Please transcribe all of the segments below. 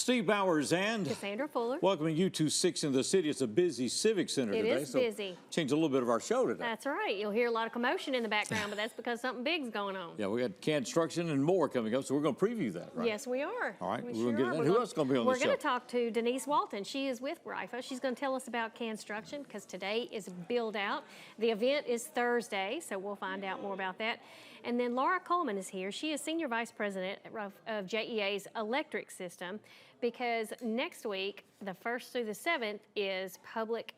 Steve Bowers and Cassandra Fuller. Welcoming you to 6 in the City. It's a busy Civic Center today. It is busy. Change a little bit of our show today. That's right. You'll hear a lot of commotion in the background, but that's because something big's going on. Yeah, we got construction and more coming up, so we're going to preview that, right? Yes, we are. All right, we we're going to get that. Who else is going to be on the show? We're going to talk to Denise Walton. She is with RIFA. She's going to tell us about construction because today is build out. The event is Thursday, so we'll find out more about that. And then Laura Coleman is here. She is Senior Vice President of JEA's electric system because next week, the 1st through the 7th, is Public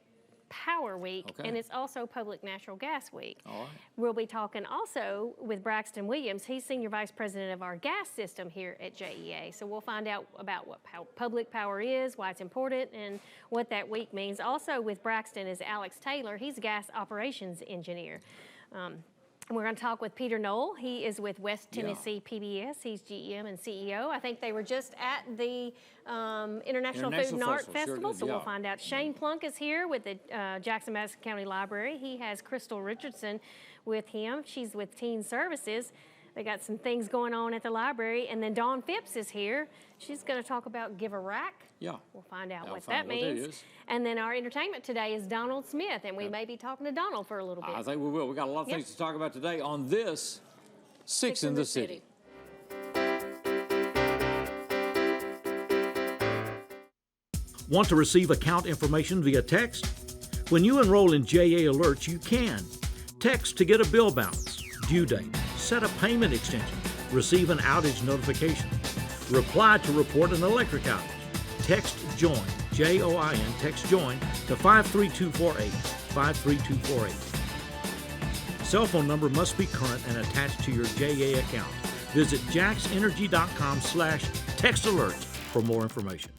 Power Week, and it's also Public Natural Gas Week. All right. We'll be talking also with Braxton Williams. He's Senior Vice President of our gas system here at JEA. So we'll find out about what public power is, why it's important, and what that week means. Also with Braxton is Alex Taylor. He's a gas operations engineer. We're going to talk with Peter Knoll. He is with West Tennessee PBS. He's GM and CEO. I think they were just at the International Food and Art Festival, so we'll find out. Shane Plunk is here with the Jackson-Madison County Library. He has Crystal Richardson with him. She's with Teen Services. They got some things going on at the library. And then Dawn Phipps is here. She's going to talk about Give a Rack. Yeah. We'll find out what that means. And then our entertainment today is Donald Smith, and we may be talking to Donald for a little bit. I think we will. We got a lot of things to talk about today on this 6 in the City. Want to receive account information via text? When you enroll in JA Alerts, you can. Text to get a bill balance, due date, set a payment extension, receive an outage notification, reply to report an electric outage. Text JOIN, J-O-I-N, text JOIN to 53248, 53248. Cell phone number must be current and attached to your JA account. Visit jaxenergy.com/textalerts for more information.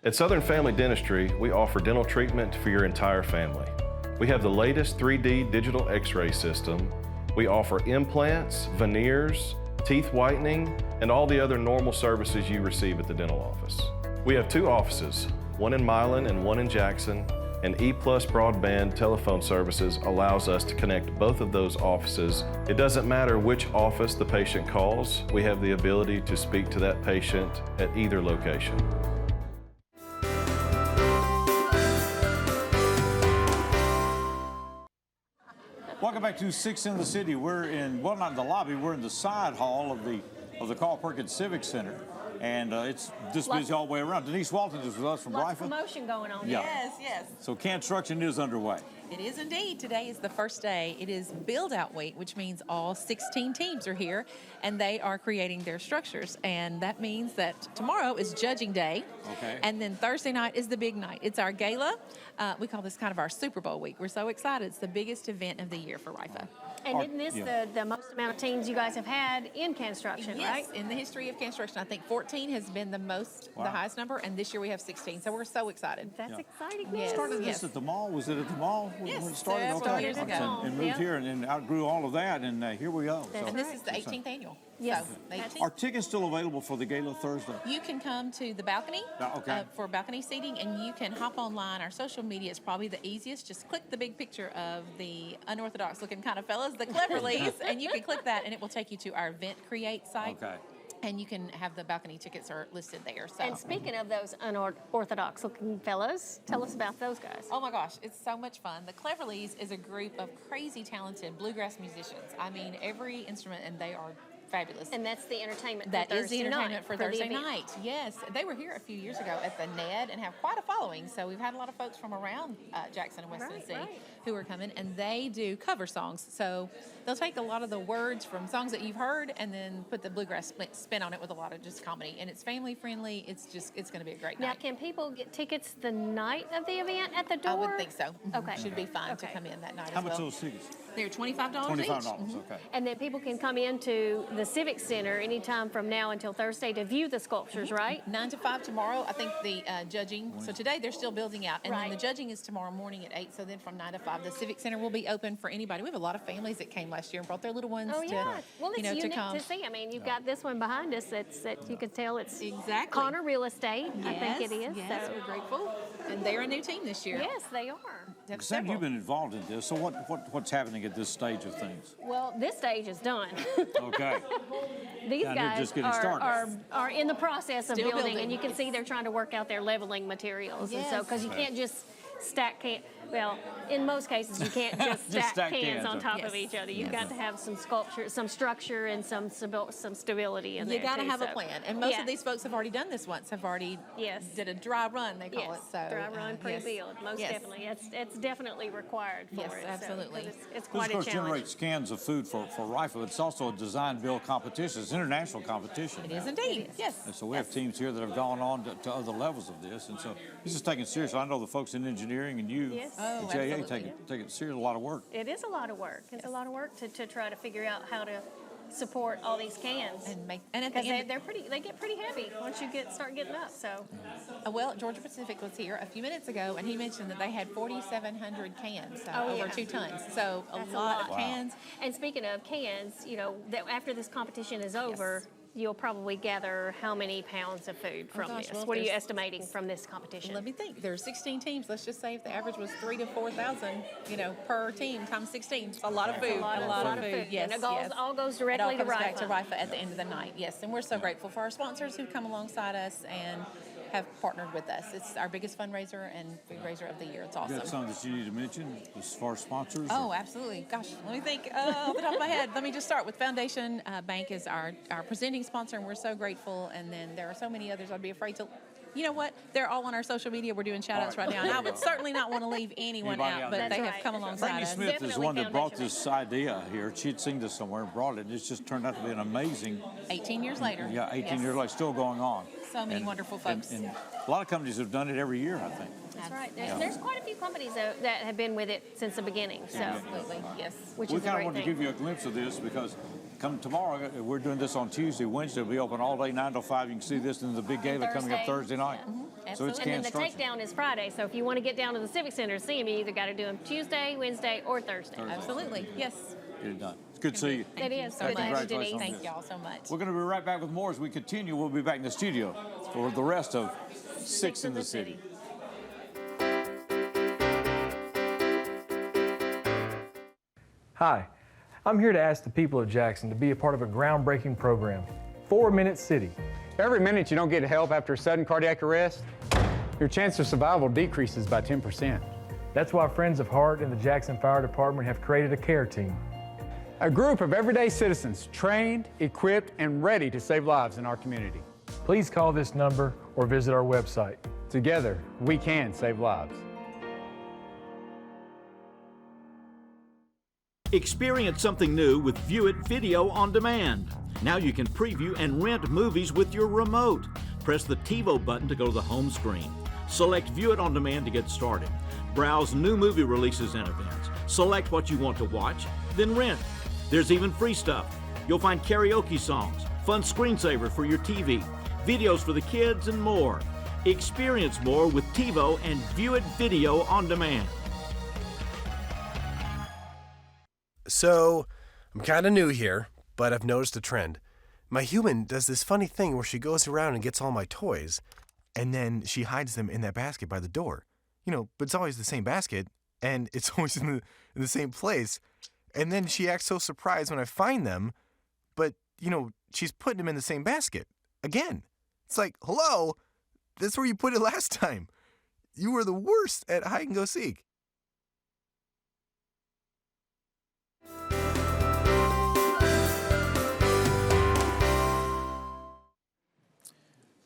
At Southern Family Dentistry, we offer dental treatment for your entire family. We have the latest 3D digital x-ray system. We offer implants, veneers, teeth whitening, and all the other normal services you receive at the dental office. We have 2 offices, one in Milan and one in Jackson, and EPlus broadband telephone services allows us to connect both of those offices. It doesn't matter which office the patient calls, we have the ability to speak to that patient at either location. Welcome back to 6 in the City. We're in, well, not in the lobby, we're in the side hall of the Carl Perkins Civic Center. And it's just busy all the way around. Denise Walton is with us from RIFA. Lots of commotion going on. Yeah. Yes, yes. So construction is underway. It is indeed. Today is the first day. It is build out week, which means all 16 teams are here and they are creating their structures. And that means that tomorrow is judging day. Okay. And then Thursday night is the big night. It's our gala. We call this kind of our Super Bowl week. We're so excited. It's the biggest event of the year for RIFA. And isn't this the most amount of teams you guys have had in construction, right? Yes, in the history of construction, I think 14 has been the most, the highest number, and this year we have 16. So we're so excited. That's exciting. Yes. Started this at the mall? Was it at the mall? Yes, when it started? several years ago. And moved here and outgrew all of that, and here we go. And this is the 18th annual. Yes. So, 18th. Are tickets still available for the gala Thursday? You can come to the balcony for balcony seating, and you can hop online. Our social media is probably the easiest. Just click the big picture of the unorthodox looking kind of fellas, the Cleverleys, and you can click that, and it will take you to our Event Create site. Okay. And you can have the balcony tickets are listed there. So. And speaking of those unorthodox looking fellas, tell us about those guys. Oh my gosh, it's so much fun. The Cleverleys is a group of crazy talented bluegrass musicians. I mean, every instrument, and they are fabulous. And that's the entertainment. That is the entertainment for Thursday event. night. Yes, they were here a few years ago at the NED and have quite a following. So we've had a lot of folks from around Jackson and West Tennessee who are coming, and they do cover songs. So they'll take a lot of the words from songs that you've heard and then put the bluegrass spin on it with a lot of just comedy. And it's family friendly. It's going to be a great Now, night. can people get tickets the night of the event at the door? I would think so. Okay. Should be fine to Okay. come in that night How as much well. are those tickets? They're $25 $25, each. okay. And then people can come into the Civic Center anytime from now until Thursday to view the sculptures, right? 9 to 5 tomorrow. I think the judging, so today they're still building out. And then Right. the judging is tomorrow morning at 8. So then from 9 to 5, the Civic Center will be open for anybody. We have a lot of families that came last year and brought their little ones Oh, yeah. Well, it's to unique come. to see. I mean, you've got this one behind us that you can tell it's Exactly. Connor Real Estate, I think it is. Yes, So. we're grateful. And they're a new team this year. Yes, they are. Have Cassandra, several. you've been involved in this, so what's happening at this stage of things? Well, this stage is done. Okay. These Down here guys just getting started. are in the process of Still building, building. and you can see they're trying to work out their leveling materials. And so, Yes. because you can't just stack well, in most cases, you can't just Just stack stack cans cans on up. top Yes. of each other. You've got to have some sculpture, some structure, and some stability in there. You got to too, have a so- plan. And most Yeah. of these folks have already done this once, have already Yes. did a dry run, they call Yes, it. So dry run, yes. pre-build, most Yes. definitely. It's definitely required for Yes, it. absolutely. So, 'cause it's This, quite of a course, challenge. generates cans of food for Rifle. It's also a design-build competition. It's international competition. It is now. indeed. Yes. And so we have teams here that have gone on to other levels of this. And so this is taken seriously. I know the folks in engineering and you, Yes. Oh, at JA, absolutely. take it seriously. A lot of work. It is a lot of work. It's a lot of work to try to figure out how to support all these cans. And at the Because end, they get pretty heavy once you start getting up. So well, Georgia Pacific was here a few minutes ago, and he mentioned that they had 4,700 cans, so Oh, over yeah. 2 tons. So That's a lot of Wow. cans. And speaking of cans, that after this competition is over, you'll probably gather how many pounds of food from gosh, this? well, What are you there's- estimating from this competition? Let me think. There are 16 teams. Let's just say if the average was 3,000 to 4,000, per team times 16. It's a lot of food. a lot of food. Yes, And it yes. all goes It directly all to comes back to Rifa. Rifa at the end of the night. Yes, and we're so grateful for our sponsors who come alongside us and have partnered with us. It's our biggest fundraiser and food raiser of the year. It's You got awesome. something that you need to mention as far as sponsors? Oh, absolutely. Gosh, let me think off the top of my head. Let me just start with Foundation Bank is our presenting sponsor, and we're so grateful. And then there are so many others. I'd be afraid to. You know what? They're all on our social media. We're doing shout outs right now. And I would certainly not want to leave anyone Anybody out, out but there. they That's have right. come That's right. alongside Brandy us. Smith is Definitely one that brought Foundation this idea here. She'd seen this somewhere and brought it. It's just turned out to be an amazing, 18 years later. yeah, 18 Yes. years later, still going on. So many wonderful folks. And a lot of companies have done it every year, I think. That's right. There's quite a few companies that have been with it since the beginning. So, Absolutely. Yes. which We is a kind of great wanted thing. to give you a glimpse of this because come tomorrow, we're doing this on Tuesday, Wednesday. It'll be open all day, 9 till 5. You can see this in the big gala coming up Thursday night. So it's And can then the structure. takedown is Friday. So if you want to get down to the Civic Center to see them, you either got to do them Tuesday, Wednesday, or Thursday. Absolutely. Yes. Get it done. It's good to see you. It is. so Good to have you, much. Denise. Congratulations. Thank y'all so much. We're going to be right back with more as we continue. We'll be back in the studio for the rest of Six in the City. Hi, I'm here to ask the people of Jackson to be a part of a groundbreaking program, 4 Minute City. Every minute you don't get help after a sudden cardiac arrest, your chance of survival decreases by 10%. That's why Friends of Heart and the Jackson Fire Department have created a care team. A group of everyday citizens trained, equipped, and ready to save lives in our community. Please call this number or visit our website. Together, we can save lives. Experience something new with View It Video on Demand. Now you can preview and rent movies with your remote. Press the TiVo button to go to the home screen. Select View It on Demand to get started. Browse new movie releases and events. Select what you want to watch, then rent. There's even free stuff. You'll find karaoke songs, fun screensaver for your TV, videos for the kids, and more. Experience more with TiVo and View It Video on Demand. So, I'm kind of new here, but I've noticed a trend. My human does this funny thing where she goes around and gets all my toys, and then she hides them in that basket by the door. But it's always the same basket, and it's always in the same place. And then she acts so surprised when I find them, but, she's putting them in the same basket. Again. It's like, hello? That's where you put it last time. You were the worst at hide and go seek.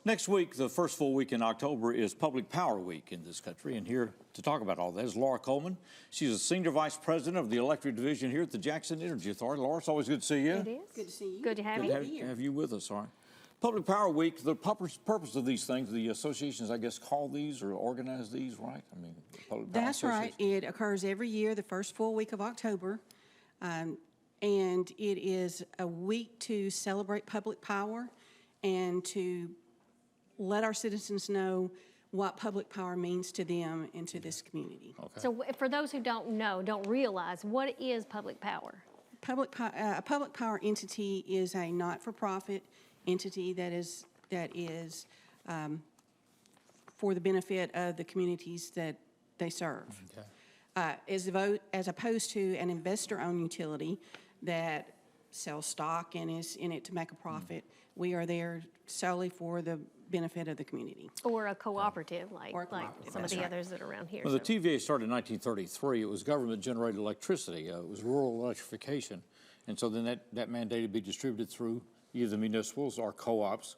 Next week, the first full week in October, is Public Power Week in this country. And here to talk about all that is Laura Coleman. She's a Senior Vice President of the Electric Division here at the Jackson Energy Authority. Laura, it's always good to see you. It is. Good to see you. Good to have Good you. to have you with us, all right. Public Power Week, the purpose of these things, the associations, I guess, call these or organize these, right? I mean, Public Power That's right. It occurs every year, the first full week of October. And it is a week to celebrate public power and to let our citizens know what public power means to them and to this community. Okay. So for those who don't know, don't realize, what is public power? A public power entity is a not-for-profit entity that is for the benefit of the communities that they serve. Okay. As opposed to an investor-owned utility that sells stock and is in it to make a profit, we are there solely for the benefit of the community. Or a cooperative, like some of the right. others that are around here. Well, the TVA started in 1933. It was government-generated electricity. It was rural electrification. And so then that mandated to be distributed through either municipals or co-ops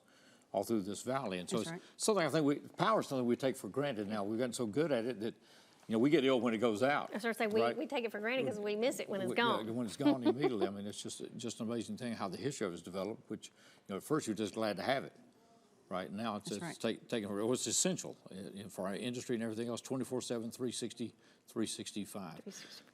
all through this valley. And so That's it's right. something I think power is something we take for granted now. We've gotten so good at it that, you know, we get ill when it goes out. I was going to say, we take it for granted because we miss it when it's Yeah, gone. when it's gone immediately. I mean, it's just an amazing thing how the history of it is developed, which, you know, at first you're just glad to have it. Right now, it's taken over. It's essential for our industry and everything else, 24/7, 365.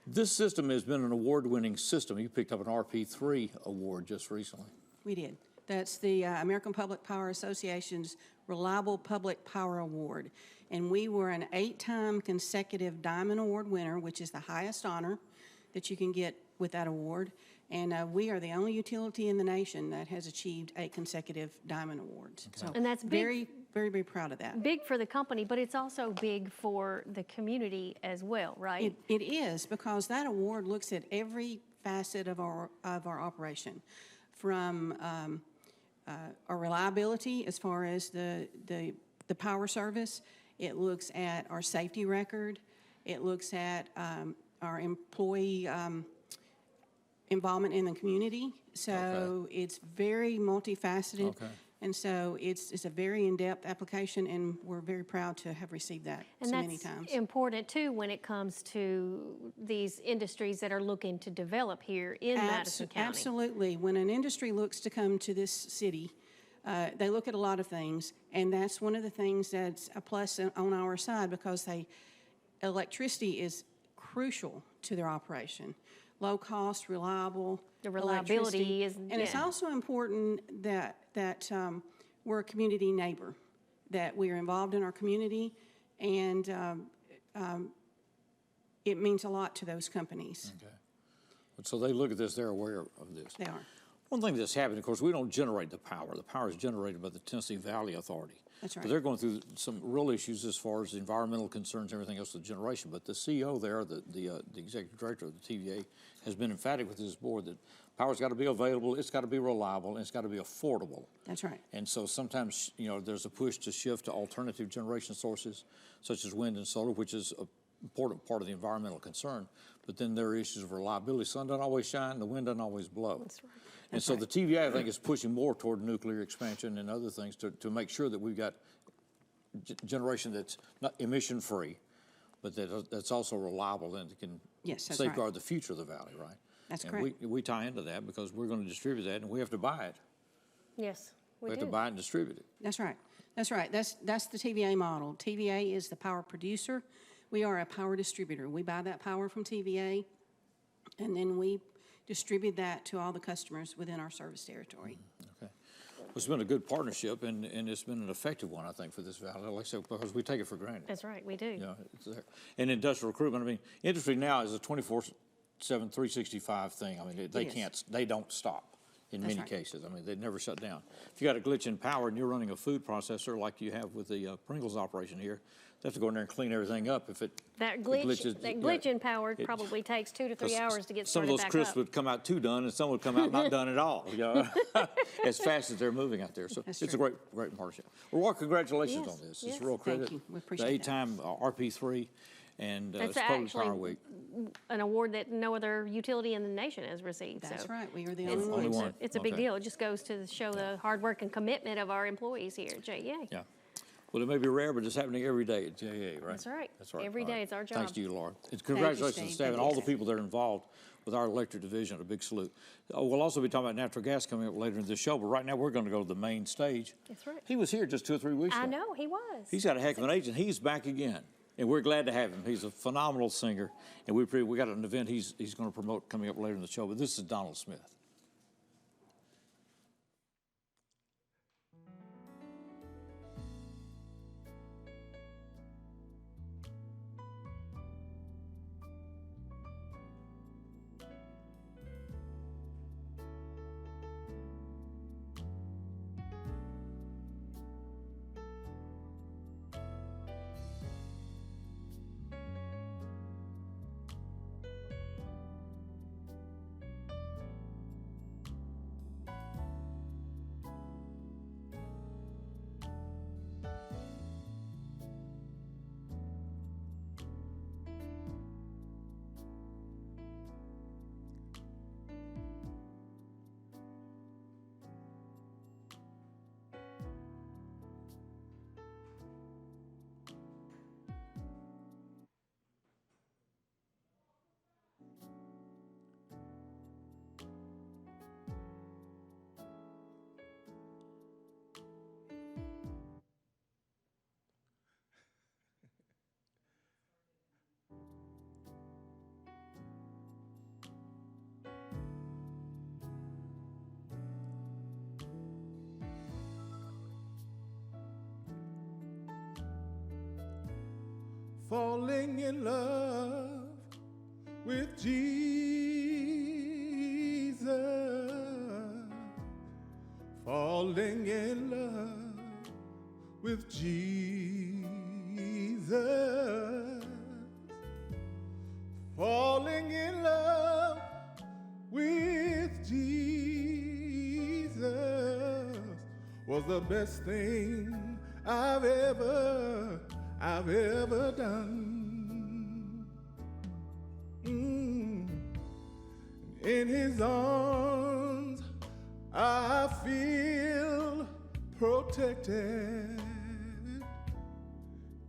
This system has been an award-winning system. You picked up an RP3 award just recently. We did. That's the American Public Power Association's Reliable Public Power Award. And we were an 8-time consecutive Diamond Award winner, which is the highest honor that you can get with that award. And we are the only utility in the nation that has achieved 8 consecutive Diamond Awards. Okay. So And that's big. very, very, very proud of that. Big for the company, but it's also big for the community as well, right? It is, because that award looks at every facet of our operation, from our reliability as far as the power service. It looks at our safety record. It looks at our employee involvement in the community. So it's very multifaceted. Okay. And so it's a very in-depth application, and we're very proud to have received that so many times. And that's important, too, when it comes to these industries that are looking to develop here in Madison County. Absolutely. When an industry looks to come to this city, they look at a lot of things, and that's one of the things that's a plus on our side, because electricity is crucial to their operation. Low cost, reliable. The reliability is, and it's also important that we're a community neighbor, that we are involved in our community, and it means a lot to those companies. Okay. So they look at this, they're aware of this. They are. One thing that's happened, of course, we don't generate the power. The power is generated by the Tennessee Valley Authority. That's right. But they're going through some real issues as far as environmental concerns and everything else with generation. But the CEO there, the executive director of the TVA, has been emphatic with his board that power's got to be available, it's got to be reliable, and it's got to be affordable. That's right. And so sometimes, you know, there's a push to shift to alternative generation sources, such as wind and solar, which is an important part of the environmental concern. But then there are issues of reliability. The sun doesn't always shine, the wind doesn't always blow. That's right. And so the TVA, I think, is pushing more toward nuclear expansion and other things to make sure that we've got generation that's not emission-free, but that's also reliable and can safeguard the future of the valley, right? That's and correct. We tie into that because we're going to distribute that, and we have to buy it. Yes, We have to buy it and distribute it. That's right. That's right. That's the TVA model. TVA is the power producer. We are a power distributor. We buy that power from TVA, and then we distribute that to all the customers within our service territory. Okay. Well, it's been a good partnership, and it's been an effective one, I think, for this valley, like I said, because we take it for granted. That's right, we do. You know, it's there. And industrial recruitment, I mean, industry now is a 24/7, 365 thing. I mean, they don't stop in many cases. I mean, they never shut down. If you got a glitch in power and you're running a food processor like you have with the Pringles operation here, they have to go in there and clean everything up. If it That glitch in power probably takes 2 to 3 hours to get started some of those crisps would come out too done, and some would come out not done at all. You know, as fast as they're moving out there. So it's a great partnership. Well, congratulations on this. It's a real credit. Thank you. We appreciate the 8-time RP3, and That's it's Public actually Power Week. an award that no other utility in the nation has received. That's so right, we are the it's, only ones. one. it's a big Okay. deal. It just goes to show the hard work and commitment of our employees here at JEA. Yeah. Well, it may be rare, but it's happening every day at JA, right? That's right. That's right. Every All day right. it's our Thanks job. to you, Laura. And congratulations to Steve. the staff and Thank all you. the people that are involved with our electric division. A big salute. We'll also be talking about natural gas coming up later in this show, but right now we're going to go to the main stage. That's right. He was here just 2 or 3 weeks ago. I know, he was. He's got a heck of an age, and he's back again. And we're glad to have him. He's a phenomenal singer, and we got an event he's going to promote coming up later in the show. But this is Donald Smith. Falling in love with Jesus, falling in love with Jesus, falling in love with Jesus was the best thing I've ever done. In his arms I feel protected.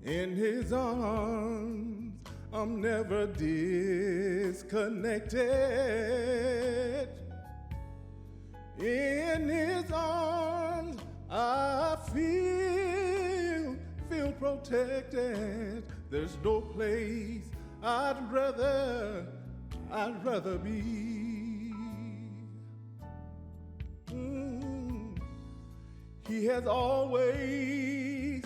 In his arms I'm never disconnected. In his arms I feel protected. There's no place I'd rather be. He has always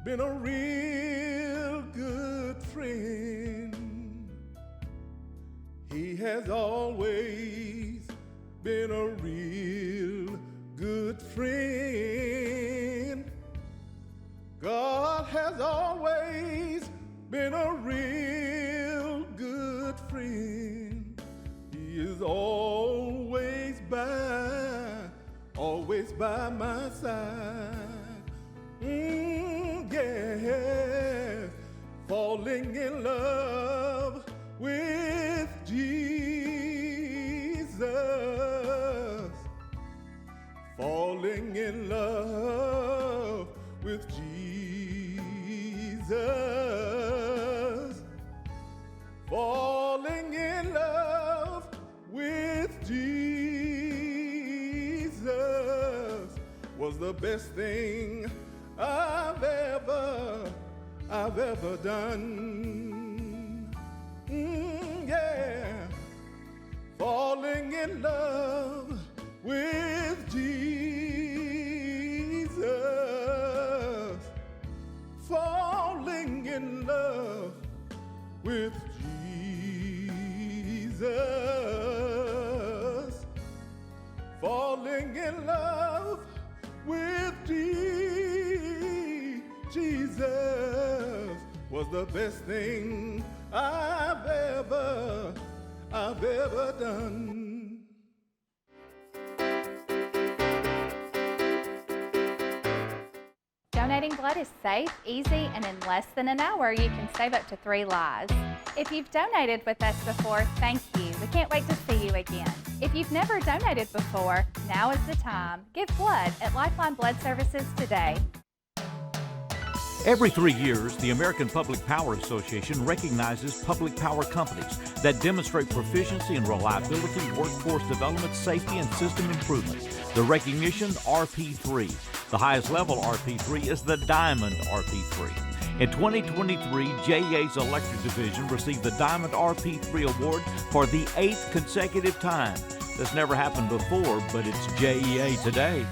been a real good friend. He has always been a real good friend. God has always been a real good friend. He is always by my side. Yes, falling in love with Jesus. Falling in love with Jesus, falling in love with Jesus was the best thing I've ever done. Yeah, falling in love with Jesus, falling in love with Jesus, falling in love with Jesus was the best thing I've ever done. Donate Donating blood is safe, easy, and in less than an hour, you can save up to 3 lives. If you've donated with us before, thank you. We can't wait to see you again. If you've never donated before, now is the time. Give blood at Lifeline Blood Services today. Every 3 years, the American Public Power Association recognizes public power companies that demonstrate proficiency in reliability, workforce development, safety, and system improvements. The recognition, RP3. The highest level RP3 is the Diamond RP3. In 2023, JEA's Electric Division received the Diamond RP3 award for the 8th consecutive time. This never happened before, but it's JEA today.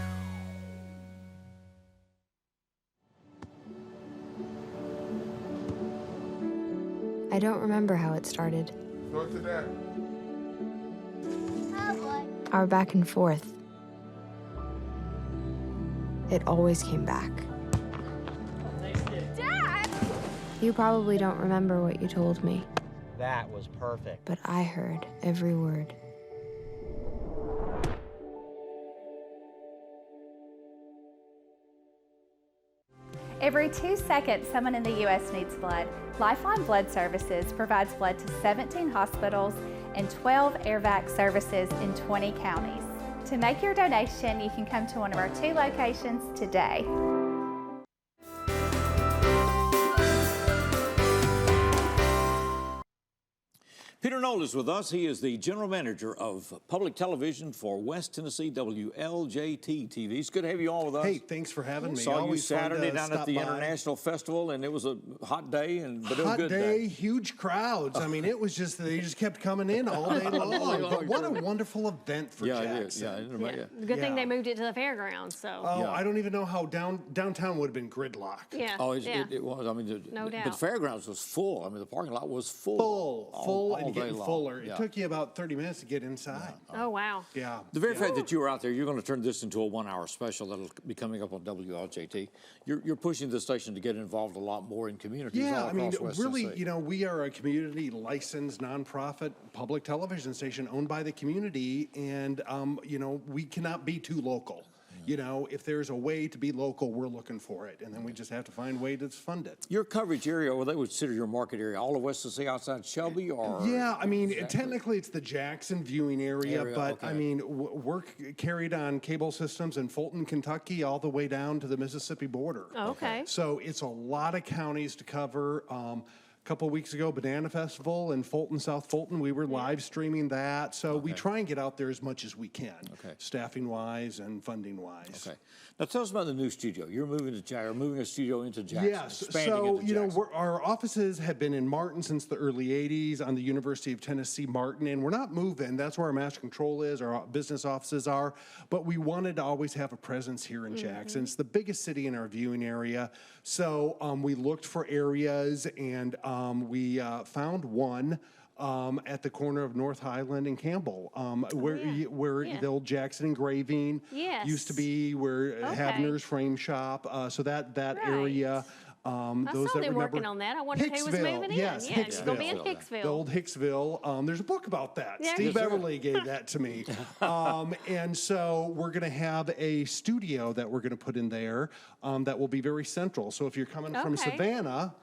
I don't remember how it started. North of that. Our back and forth. It always came back. Dad! You probably don't remember what you told me, That was perfect. but I heard every word. Every 2 seconds, someone in the U.S. needs blood. Lifeline Blood Services provides blood to 17 hospitals and 12 air-vac services in 20 counties. To make your donation, you can come to one of our 2 locations today. Peter Knoll is with us. He is the General Manager of Public Television for West Tennessee WLJT TV. It's good to have you all with us. Hey, thanks for having me. Saw you Always fun Saturday to down at stop the by. International Festival, and it was a hot day, but it was a Hot good day, huge crowds. I mean, it was just, they just kept coming in all day long. But what a wonderful event for Jackson. Good thing they moved it to the fairgrounds. So. Oh, I don't even know how downtown would have been gridlock. Yeah. Oh, it was. I mean, no doubt. But the fairgrounds was full. I mean, the parking lot was full. Full, all and day getting long. fuller. Yeah. It took you about 30 minutes to get inside. Oh, wow. Yeah. The very fact that you were out there, you're going to turn this into a 1-hour special that'll be coming up on WLJT. You're pushing the station to get involved a lot more in communities all I mean, across West really, Tennessee. you know, we are a community licensed nonprofit public television station owned by the community, and, you know, we cannot be too local. You know, if there's a way to be local, we're looking for it, and then we just have to find a way to fund it. Your coverage area, well, they would consider your market area all of West Tennessee outside Shelby, or? Yeah, I mean, technically it's the Jackson viewing area, but okay. I mean, work carried on cable systems in Fulton, Kentucky, all the way down to the Mississippi border. Oh, okay. So it's a lot of counties to cover. A couple of weeks ago, Banana Festival in Fulton, South Fulton, we were live streaming that. So we try and get out there as much as we can, staffing-wise and funding-wise. Okay. Now tell us about the new studio. You're moving to Jackson, moving a studio into Jackson. Yes, expanding so into you know, Jackson. our offices have been in Martin since the early '80s on the University of Tennessee Martin, and we're not moving. That's where our master control is, our business offices are. But we wanted to always have a presence here in Jackson. It's the biggest city in our viewing area, so we looked for areas, and we found one. At the corner of North Highland and Campbell, where the old Jackson Engraving used to be, where Havner's Frame Shop. So that area. I Those saw that them remember working on that. I wondered who was Hicksville, moving yes, in. Yeah, it's going to be in Hicksville. The old Hicksville. There's a book about that. Yeah. Steve Beverly gave that to me. And so we're going to have a studio that we're going to put in there that will be very central. So if you're coming from Savannah,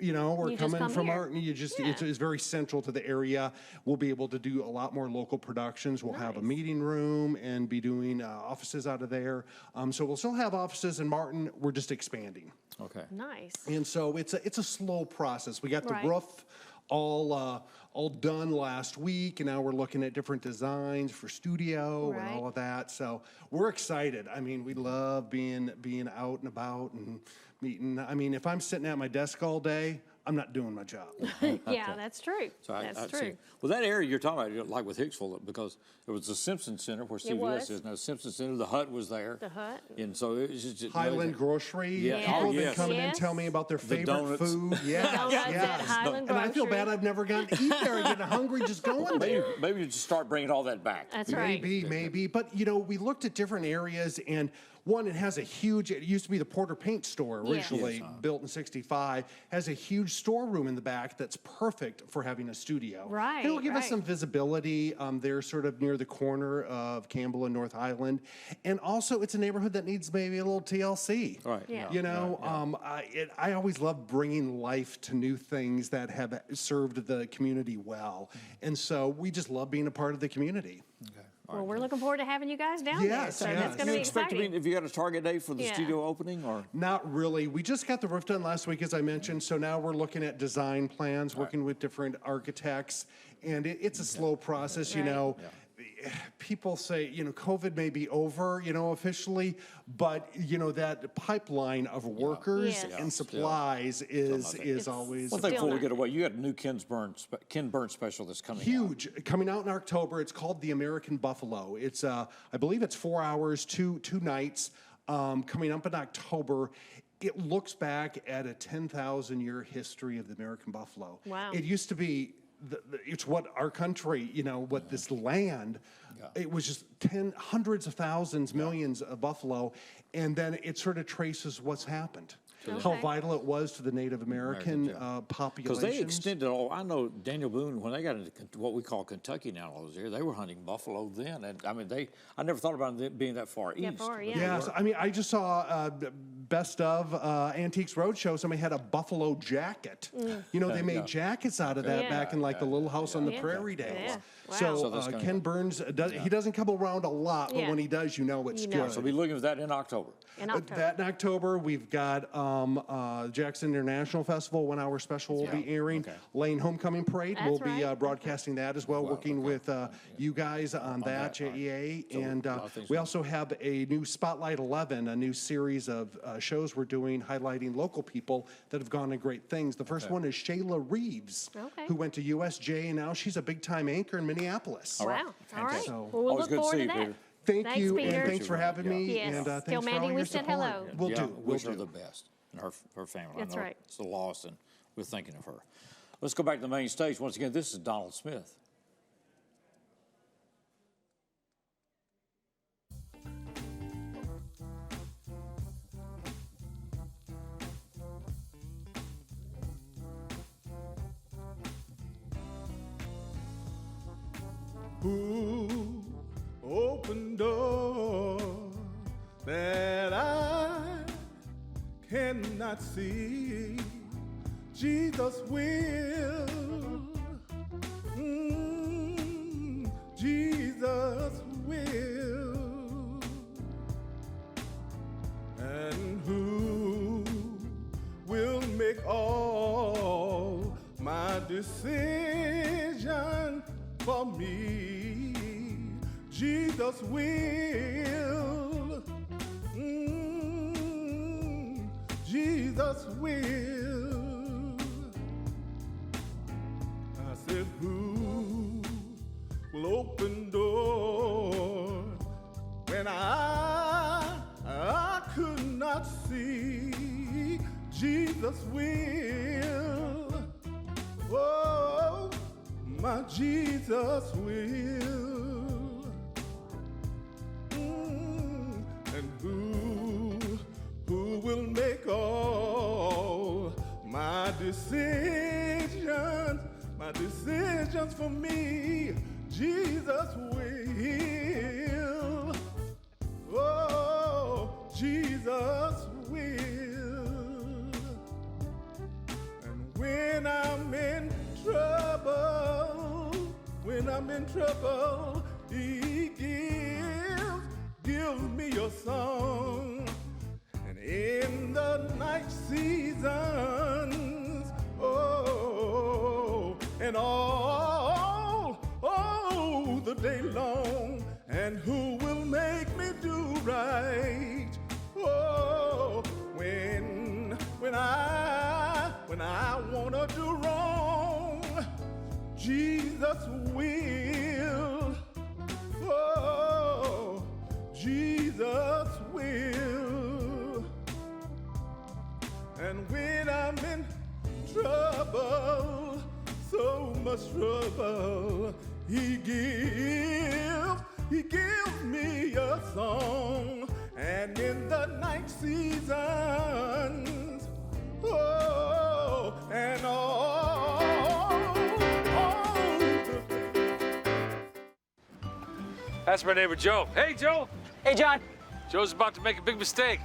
you know, we're coming from Martin, it's very central to the area. We'll be able to do a lot more local productions. We'll have a meeting room and be doing offices out of there. So we'll still have offices in Martin. We're just expanding. Okay. Nice. And so it's a slow process. We got the roof all done last week, and now we're looking at different designs for studio and all of that. So we're excited. I mean, we love being out and about and meeting. I mean, if I'm sitting at my desk all day, I'm not doing my job. Yeah, that's true. So that's true. See. Well, that area you're talking about, like with Hicksville, because it was the Simpson Center where CBS is now. Simpson Center, the Hut was there. The Hut. And so it was just Highland Grocery. Yeah. People have been coming in and tell me about their favorite food. Donuts at Highland And I feel bad I've never gotten to eat there. I'm getting hungry just going there. Maybe you just start bringing all that back. That's right. Maybe. But, you know, we looked at different areas, and One, it has a huge, it used to be the Porter Paint Store originally, built in '65, has a huge storeroom in the back that's perfect for having a studio. Right, It'll give us some visibility. They're sort of near the corner of Campbell and North Highland. And also, it's a neighborhood that needs maybe a little TLC. Right. Yeah. You know, I always love bringing life to new things that have served the community well. And so we just love being a part of the community. Okay. Well, we're looking forward to having you guys down there. So that's going to be exciting. Have you got a target date for the studio opening, or? Not really. We just got the roof done last week, as I mentioned. So now we're looking at design plans, working with different architects. And it's a slow process, you know. People say, you know, COVID may be over, you know, officially, but, you know, that pipeline of workers and supplies is always... One thing before we get away, you got a new Ken Burns special that's coming out. Coming out in October. It's called The American Buffalo. It's, I believe it's 4 hours, two nights, coming up in October. It looks back at a 10,000-year history of the American buffalo. Wow. It used to be... it's what our country, you know, what this land, it was just hundreds of thousands, millions of buffalo, and then it sort of traces what's happened. How vital it was to the Native American population. Because they extended all. I know Daniel Boone, when they got into what we call Kentucky now, all those years, they were hunting buffalo then. And I mean, I never thought about it being that far east. Yes, I mean, I just saw Best of Antiques Roadshow. Somebody had a buffalo jacket. You know, they made jackets out of that back in like the Little House on the Prairie days. Wow. So Ken Burns, he doesn't come around a lot, but when he does, you know it's good. So we'll be looking at that in October. That in October, we've got Jackson International Festival 1 hour special will be airing. Lane Homecoming Parade will be broadcasting that as well, working with you guys on that, JEA. And we also have a new Spotlight 11, a new series of shows we're doing highlighting local people that have gone to great things. The first one is Shayla Reeves, who went to USJ, and now she's a big-time anchor in Minneapolis. Wow. All right. So, well, we'll look forward to that. Thank you, Peter. and thanks for having me. Yes. And Tell thanks for Mandy all we your said support. hello. We'll do. Wish her the best and her family. That's I know right. It's a loss, and we're thinking of her. Let's go back to the main stage. Once again, this is Donald Smith. Who opened doors that I cannot see? Jesus will. Jesus will. And who will make all my decisions for me? Jesus will. Jesus will. I said, who will open doors when I could not see? Jesus will. Oh, my Jesus will. And who will make all my decisions for me? Jesus will. Oh, Jesus will. And when I'm in trouble, He gives me a song. And in the night seasons, oh, and all the day long, and who will make me do right? Oh, when I wanna do wrong, Jesus will. Oh, Jesus will. And when I'm in trouble, so much trouble, He gives me a song. And in seasons. Oh, and all the That's my neighbor Joe. Hey, Joe. Hey, John. Joe's about to make a big mistake.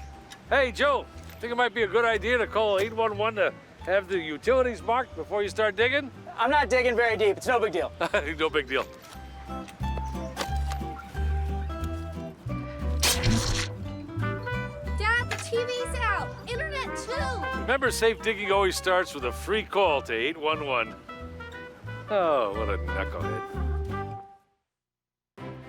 Hey, Joe, think it might be a good idea to call 811 to have the utilities marked before you start digging? I'm not digging very deep. It's no big deal. No big deal. Dad, the TV's out. Internet too. Remember, safe digging always starts with a free call to 811. Oh, what a knucklehead.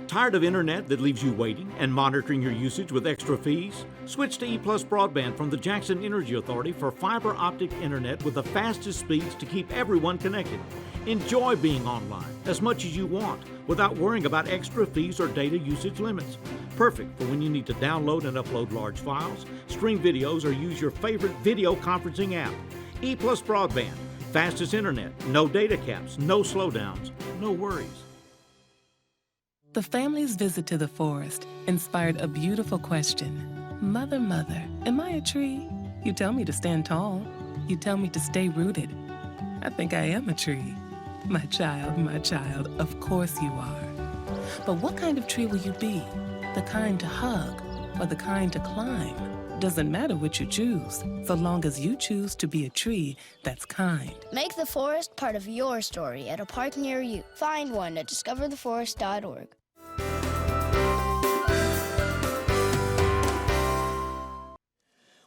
Tired of internet that leaves you waiting and monitoring your usage with extra fees? Switch to EPlus Broadband from the Jackson Energy Authority for fiber optic internet with the fastest speeds to keep everyone connected. Enjoy being online as much as you want without worrying about extra fees or data usage limits. Perfect for when you need to download and upload large files, stream videos, or use your favorite video conferencing app. EPlus Broadband, fastest internet, no data caps, no slowdowns, no worries. The family's visit to the forest inspired a beautiful question. Mother, mother, am I a tree? You tell me to stand tall. You tell me to stay rooted. I think I am a tree. My child, of course you are. But what kind of tree will you be? The kind to hug or the kind to climb? Doesn't matter what you choose, so long as you choose to be a tree that's kind. Make the forest part of your story at a park near you. Find one at discovertheforest.org.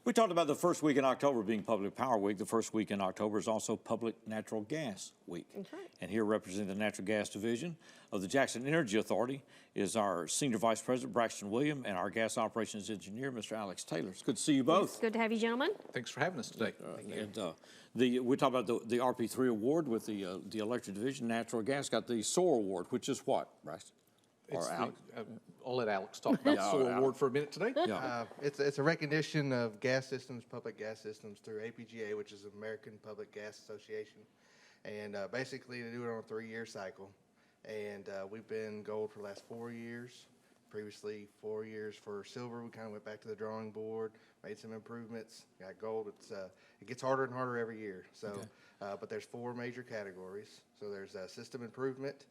We talked about the first week in October being Public Power Week. The first week in October is also Public Natural Gas Week. That's right. And here representing the Natural Gas Division of the Jackson Energy Authority is our Senior Vice President, Braxton William, and our Gas Operations Engineer, Mr. Alex Taylor. It's good to see you both. It's good to have you, gentlemen. Thanks for having us today. We talked about the RP3 award with the Electric Division. Natural Gas got the SOAR award, which is what, Braxton? I'll let Alex talk about the SOAR award for a minute today. It's a recognition of gas systems, public gas systems through APGA, which is American Public Gas Association. And basically they do it on a 3-year cycle. And we've been gold for the last 4 years. Previously 4 years for silver. We kind of went back to the drawing board, made some improvements, got gold. It gets harder and harder every year. So, but there's 4 major categories. So there's system improvement,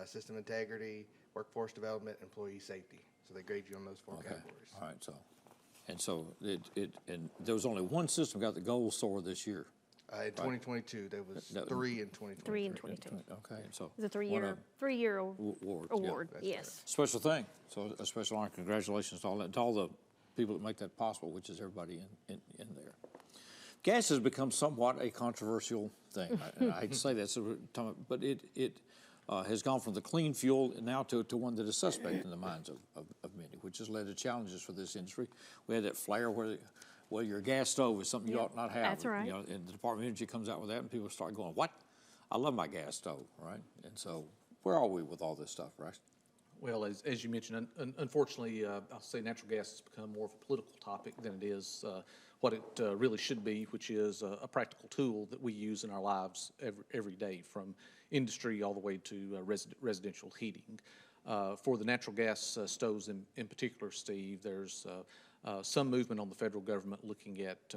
system integrity, workforce development, employee safety. So they grade you on those 4 categories. All right. So and there was only one system got the gold SOAR this year. In 2022, there was 3 in 2022. 3 in 2022. Okay, so It was a 3-year award. Yes. Special thing. So a special honor. Congratulations to all the people that make that possible, which is everybody in there. Gas has become somewhat a controversial thing. I hate to say that, but it has gone from the clean fuel now to one that is suspect in the minds of many, which has led to challenges for this industry. We had that flare where your gas stove is something you ought not have. That's right. And the Department of Energy comes out with that, and people start going, "What? I love my gas stove," right? And so, where are we with all this stuff, right? Well, as you mentioned, unfortunately, I'll say natural gas has become more of a political topic than it is what it really should be, which is a practical tool that we use in our lives every day, from industry all the way to residential heating. For the natural gas stoves in particular, Steve, there's some movement on the federal government looking at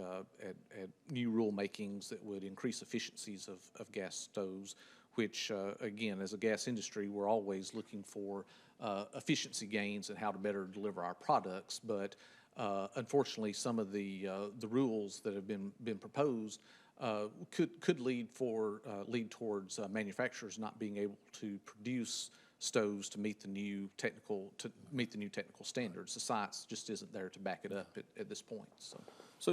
new rulemakings that would increase efficiencies of gas stoves, which, again, as a gas industry, we're always looking for efficiency gains and how to better deliver our products. But unfortunately, some of the rules that have been proposed could lead towards manufacturers not being able to produce stoves to meet the new technical standards. The science just isn't there to back it up at this point. So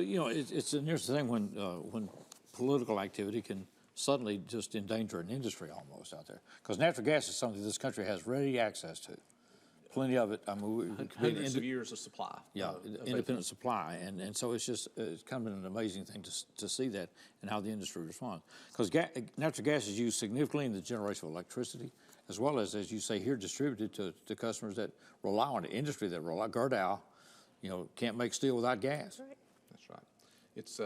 it's an interesting thing when political activity can suddenly just endanger an industry almost out there, because natural gas is something this country has ready access to. Plenty of it. I mean, hundreds of years of supply. Yeah, independent supply, and so it's kind of an amazing thing to see that and how the industry responds. Because natural gas is used significantly in the generation of electricity, as well as you say here, distributed to customers that rely on the industry that rely. Gerdau, can't make steel without gas. That's right. It's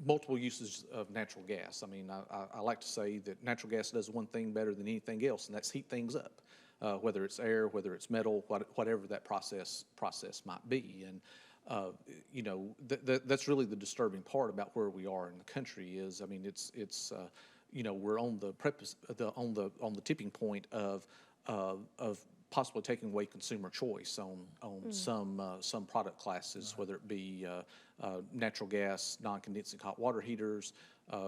multiple uses of natural gas. I mean, I like to say that natural gas does one thing better than anything else, and that's heat things up. Whether it's air, whether it's metal, whatever that process might be. And you know, that's really the disturbing part about where we are in the country is, I mean, it's you know, we're on the on the tipping point of possibly taking away consumer choice on some product classes, whether it be natural gas, non-condensing hot water heaters,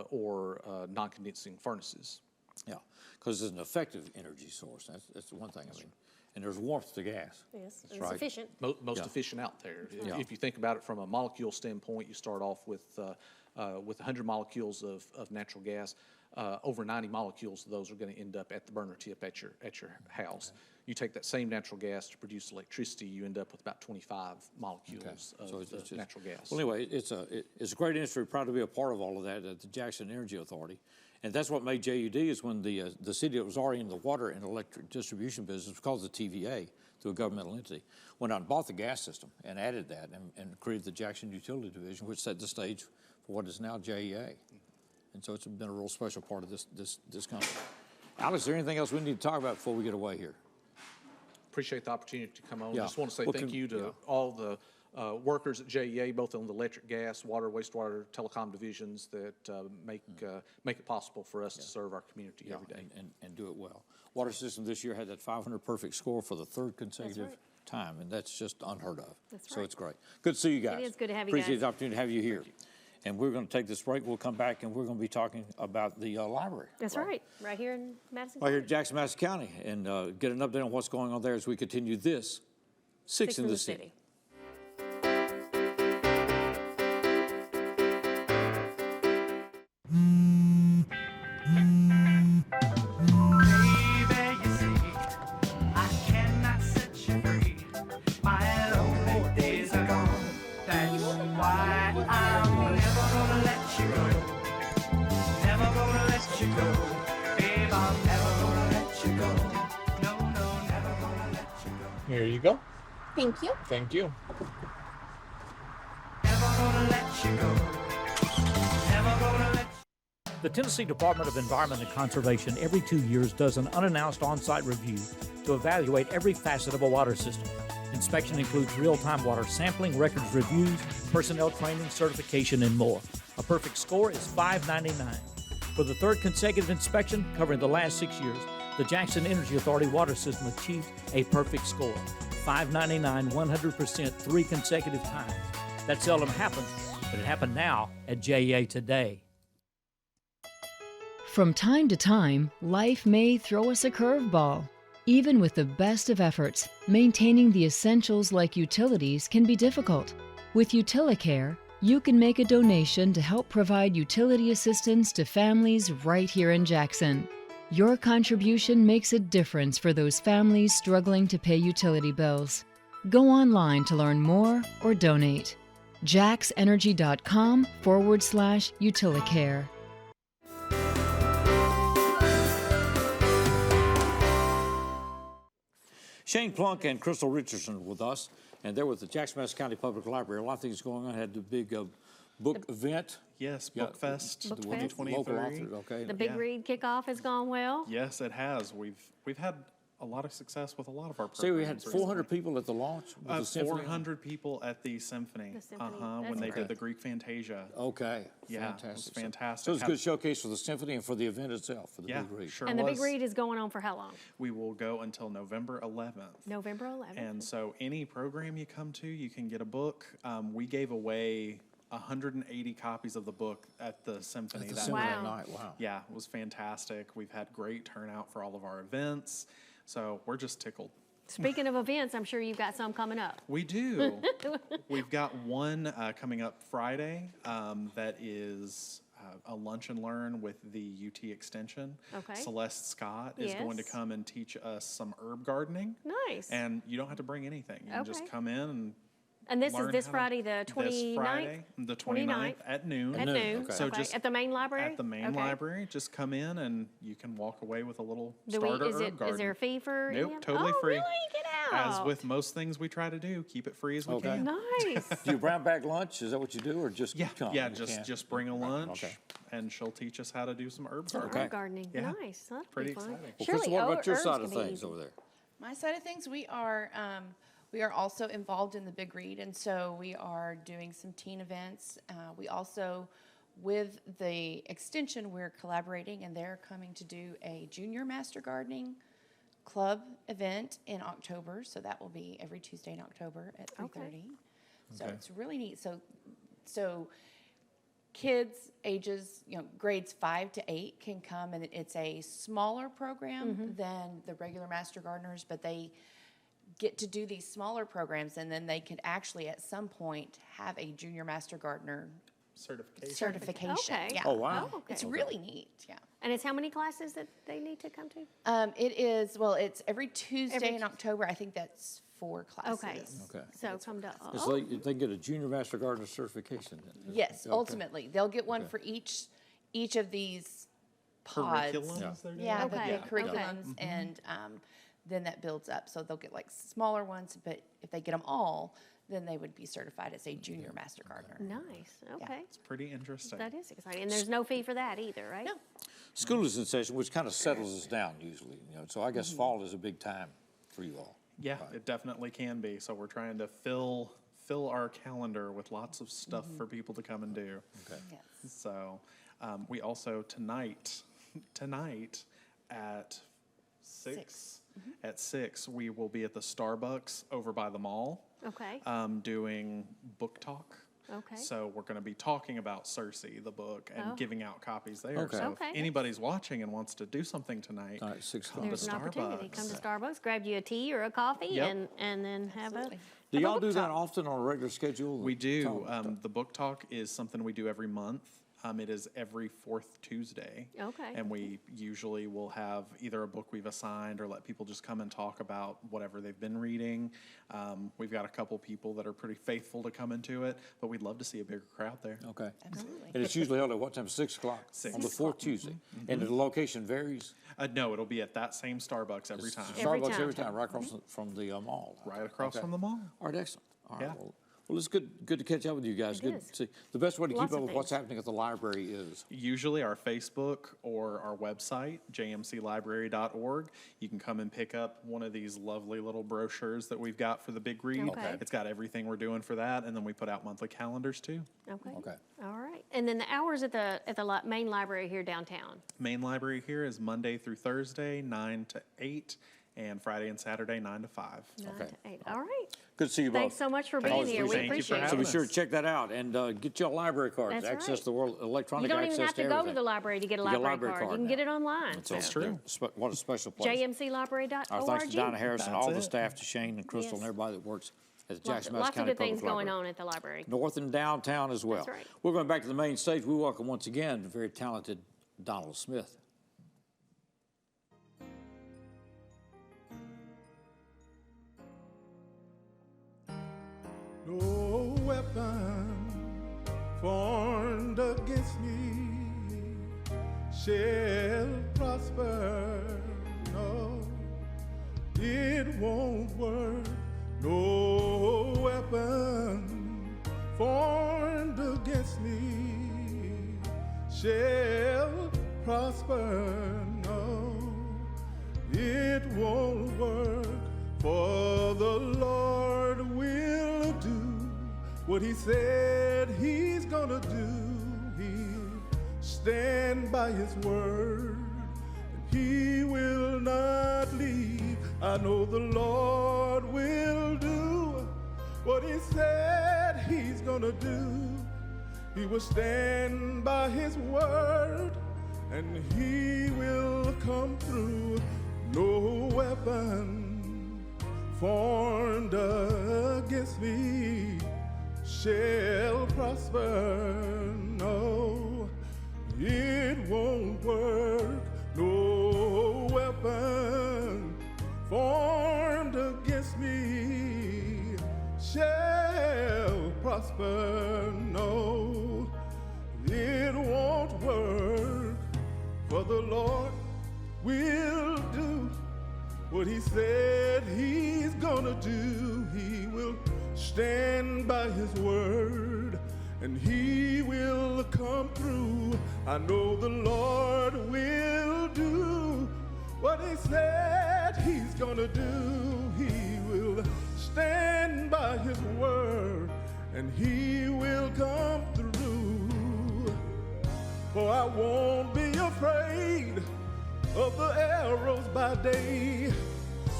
or non-condensing furnaces. Yeah, because it's an effective energy source. That's the one thing. I mean, and there's warmth to gas. Yes, That's it's right. efficient. Most efficient out there. Yeah. If you think about it from a molecule standpoint, you start off with 100 molecules of natural gas. Over 90 molecules of those are going to end up at the burner tip at your house. Okay. You take that same natural gas to produce electricity, you end up with about 25 molecules of it's natural gas. Well, anyway, it's a great industry. Proud to be a part of all of that at the Jackson Energy Authority. And that's what made JUD is when the city that was already in the water and electric distribution business, called the TVA, through a governmental entity, went out and bought the gas system and added that and created the Jackson Utility Division, which set the stage for what is now JEA. And so it's been a real special part of this company. Alex, is there anything else we need to talk about before we get away here? Appreciate the opportunity to come on. Yeah. Just want to say thank you to all the workers at JEA, both on the electric, gas, water, wastewater, telecom divisions that make it possible for us to serve our community every day. And do it well. Water system this year had that 500 perfect score for the third consecutive time, and that's just unheard of. That's so it's great. Good to see you guys. It is good to have you Appreciate guys. the opportunity to have you here. And we're going to take this break. We'll come back, and we're going to be talking about the library. That's right here in Madison Right County. here at Jackson, Madison County, and get an update on what's going on there as we continue this Six in the City. Here you go. Thank you. Thank you. The Tennessee Department of Environment and Conservation every 2 years does an unannounced on-site review to evaluate every facet of a water system. Inspection includes real-time water sampling, records reviews, personnel training, certification, and more. A perfect score is $5.99. For the third consecutive inspection, covering the last 6 years, the Jackson Energy Authority water system achieved a perfect score. $5.99, 100%, 3 consecutive times. That seldom happens, but it happened now at JEA today. From time to time, life may throw us a curveball. Even with the best of efforts, maintaining the essentials like utilities can be difficult. With UtiliCare, you can make a donation to help provide utility assistance to families right here in Jackson. Your contribution makes a difference for those families struggling to pay utility bills. Go online to learn more or donate. jaxenergy.com/UtiliCare. Shane Plunk and Crystal Richardson with us, and they're with the Jackson Madison County Public Library. A lot of things going on. Had the big book event. Yes, Book Fest Book Fest. 2023. Local authors, okay. The Big Read kickoff has gone well. Yes, it has. We've had a lot of success with a lot of our programs. See, we had 400 people at the launch with the symphony. 400 people at the symphony. The symphony. That's When they great. did the Greek Fantasia. Okay, Yeah, fantastic. it was fantastic. So it was a good showcase for the symphony and for the event itself, for the Yeah, Big Read. sure And the was. Big Read is going on for how long? We will go until November 11th. November 11th. And so any program you come to, you can get a book. We gave away 180 copies of the book at the symphony that Wow. night. Wow. Yeah, it was fantastic. We've had great turnout for all of our events. So we're just tickled. Speaking of events, I'm sure you've got some coming up. We do. We've got one coming up Friday that is a lunch and learn with the UT Extension. Okay. Celeste Scott is going to Yes. come and teach us some herb gardening. Nice. And you don't have to bring anything. You can just Okay. come in And this is learn this how to- Friday, the 29th? This Friday, the 29th at noon. At noon. So Okay. just At the main library? At the main Okay. library, just come in and you can walk away with a little Do we, starter is herb garden. there a fee for any Nope, of- totally oh, free. Really? Get As out. with most things we try to do, keep it free as we Okay. can. Nice. Do you brown bag lunch? Is that what you do, or just come? Yeah, You can't? just bring a lunch, Okay. and she'll teach us how to do some herb Some gardening. herb gardening. Yeah. Nice. That'll Pretty be fun. exciting. Well, Surely Crystal, what about your herbs side can of be things easy. over there? My side of things, we are We are also involved in the Big Read, and so we are doing some teen events. We also, with the extension, we're collaborating, and they're coming to do a junior master gardening club event in October. So that will be every Tuesday in October at 3:30. Okay. So it's really neat. So kids ages, grades 5 to 8 can come, and it's a smaller program than the regular master gardeners, but they get to do these smaller programs, and then they could actually at some point have a junior master gardener certification. Okay. Yeah. Oh, wow. Oh, okay. It's really neat. Yeah. And it's how many classes that they need to come to? It's every Tuesday in October. I think that's 4 classes. Okay. So come to. It's like they get a junior master gardener certification. Then. Yes, Okay. ultimately they'll get one for each of these pods. Curriculums they're doing? Yeah, Okay. the curriculums, and then that builds up. So they'll get like smaller ones, but if they get them all, then they would be certified as a junior master gardener. Nice. Okay. It's pretty interesting. That is exciting. And there's no fee for that either, right? No. School is in session, which kind of settles us down usually. So I guess fall is a big time for you all. Yeah, it definitely can be. So we're trying to fill our calendar with lots of stuff for people to come and do. Okay. Yes. So we also tonight at 6. At 6, we will be at the Starbucks over by the mall. Okay. Doing book talk. Okay. So we're going to be talking about Circe, the book, and giving out copies there. Okay. So Okay. if anybody's watching and wants to do something tonight, All right, 6 come There's to an opportunity. Starbucks. Come to Starbucks, grab you a tea or a coffee, Yep. and then have Absolutely. Do have a y'all book do that talk. often on a regular schedule? We do. Tell them. The book talk is something we do every month. It is every 4th Tuesday. Okay. And we usually will have either a book we've assigned or let people just come and talk about whatever they've been reading. We've got a couple people that are pretty faithful to come into it, but we'd love to see a bigger crowd there. Okay. Absolutely. And it's usually held at what time? 6 o'clock? 6. On the 4th Tuesday. And the location varies? No, it'll be at that same Starbucks every time. Starbucks every time, right across from the mall. Right across Okay. from the mall. All right, excellent. All right, Yeah. well, it's good to catch up with you guys. It Good is. to see. The best way to Lots keep up of with what's things. happening at the library is? Usually our Facebook or our website, jmclibrary.org. You can come and pick up one of these lovely little brochures that we've got for the Big Read. Okay. It's got everything we're doing for that, and then we put out monthly calendars too. Okay. Okay. All right. And then the hours at the main library here downtown. Main library here is Monday through Thursday, 9 to 8, and Friday and Saturday, 9 to 5. 9 Okay. to 8. All right. Good to see you both. Thanks so much for being Thank you. here. We Thank you for appreciate having it. So be sure to check that out and get your library cards. That's Access right. the world, You electronic don't access even have to go everything. to the library to get a You get a library card. You can now. get it online. So That's true. What a special place. jmclibrary.org. Our thanks to Donna Harrison, all the That's it. staff, to Shane and Crystal Yes. and everybody that works at the Lots Jackson Madison of County good Public things going Library. on at the library. North and downtown as well. That's right. We're going back to the main stage. We welcome once again the very talented Donald Smith. No weapon formed against me shall prosper. No, it won't work. No weapon formed against me shall prosper. No, it won't work. For the Lord will do what he said he's gonna do. He'll stand by his word, and he will not leave. I know the Lord will do what he said he's gonna do. He will stand by his word, and he will come through. No weapon formed against me shall prosper. No, it won't work. No weapon formed against me shall prosper. No, it won't work. For the Lord will do what he said he's gonna do. He will stand by his word, and he will come through. I know the Lord will do what he said he's gonna do. He will stand and he will come through. For I won't be afraid of the arrows by day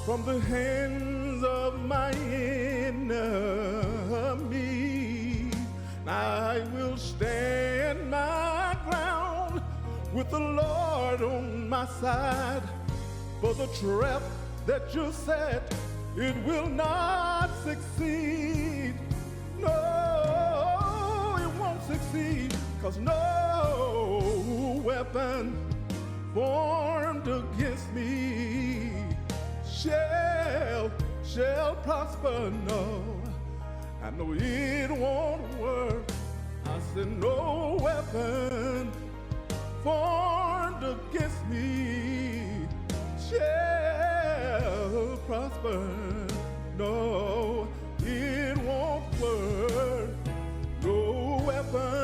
from the hands of my enemy. I will stand my ground with the Lord on my side. For the trap that you set, it will not succeed. No, it won't succeed, 'cause no weapon formed against me shall prosper, no. I know it won't work. I said no weapon formed against me shall prosper, no, it won't work, no weapon.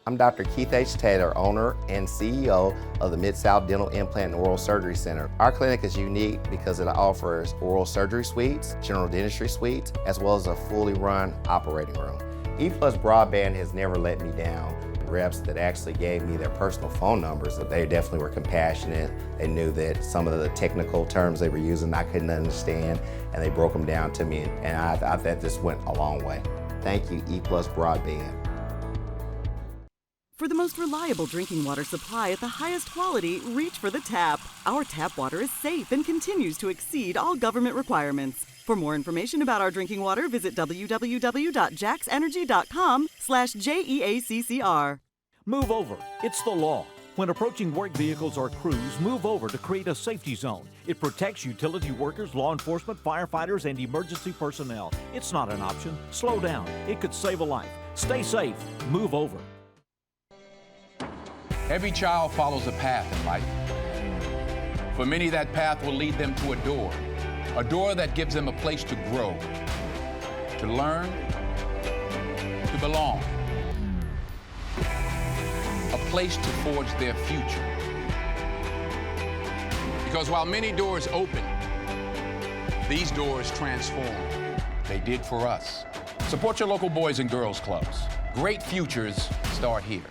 I'm Dr. Keith H. Taylor, owner and CEO of the Mid-South Dental Implant and Oral Surgery Center. Our clinic is unique because it offers oral surgery suites, general dentistry suites, as well as a fully run operating room. EPlus Broadband has never let me down. The reps that actually gave me their personal phone numbers, they definitely were compassionate. They knew that some of the technical terms they were using I couldn't understand, and they broke them down to me, and I thought this went a long way. Thank you, EPlus Broadband. For the most reliable drinking water supply at the highest quality, reach for the tap. Our tap water is safe and continues to exceed all government requirements. For more information about our drinking water, visit www.jaxenergy.com/JEACCR. Move over. It's the law. When approaching work vehicles or crews, move over to create a safety zone. It protects utility workers, law enforcement, firefighters, and emergency personnel. It's not an option. Slow down. It could save a life. Stay safe. Move over. Every child follows a path in life. For many, that path will lead them to a door that gives them a place to grow, to learn, to belong, a place to forge their future. Because while many doors open, these doors transform. They did for us. Support your local Boys and Girls Clubs. Great futures start here.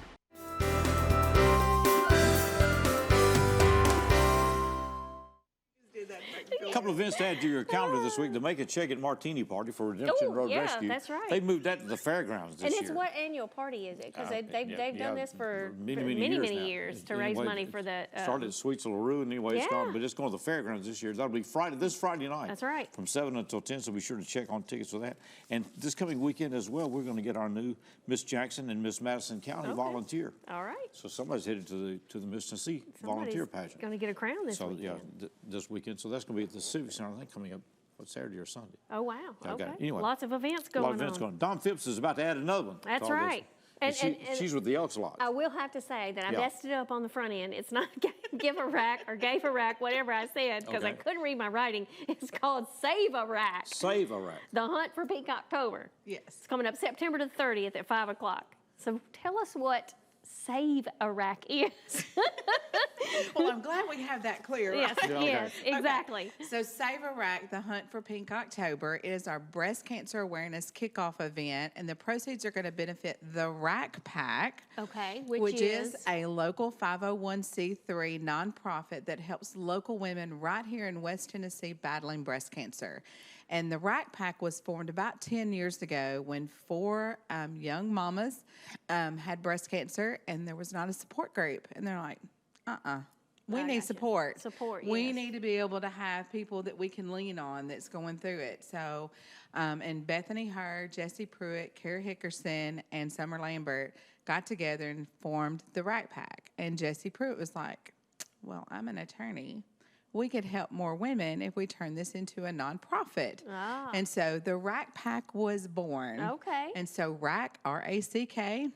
A couple of events to add to your calendar this week. The Make a Check It Martini Party for Redemption Road Rescue. That's right. They moved that to the fairgrounds this year. And it's what annual party is it? Because they've done this for many years to raise money for the. Started at Sweets LaRue, and anyway, but it's going to the fairgrounds this year. That'll be this Friday night. That's right. From 7 until 10, so be sure to check on tickets for that. And this coming weekend as well, we're going to get our new Miss Jackson and Miss Madison County volunteer. All right. So somebody's headed to the Miss Tennessee volunteer pageant. Going to get a crown this weekend. So yeah, this weekend. So that's going to be at the Civic Center, I think, coming up. Saturday or Sunday. Oh, wow. Okay. Anyway, lots of events going on. A lot of events going on. Dawn Phipps is about to add another one. That's right. And she's with the Elks Lodge. I will have to say that I messed it up on the front end. It's not give a rack or gave a rack, whatever I said, because I couldn't read my writing. It's called Save a Rack. Save a Rack. The Hunt for Pink October. Yes. It's coming up September the 30th at 5 o'clock. So tell us what Save a Rack is. Well, I'm glad we have that clear. Yes, yes, exactly. Okay. So Save a Rack, the Hunt for Pink October, is our breast cancer awareness kickoff event, and the proceeds are going to benefit the Rack Pack. Okay, which is a local 501c3 nonprofit that helps local women right here in West Tennessee battling breast cancer. And the Rack Pack was formed about 10 years ago when 4 young mamas had breast cancer, and there was not a support group. And they're like, we need support. We need to be able to have people that we can lean on that's going through it. So, and Bethany Hurd, Jesse Pruitt, Kara Hickerson, and Summer Lambert got together and formed the Rack Pack. And Jesse Pruitt was like, well, I'm an attorney. We could help more women if we turn this into a nonprofit. And so the Rack Pack was born. Okay. And so Rack, R-A-C-K, if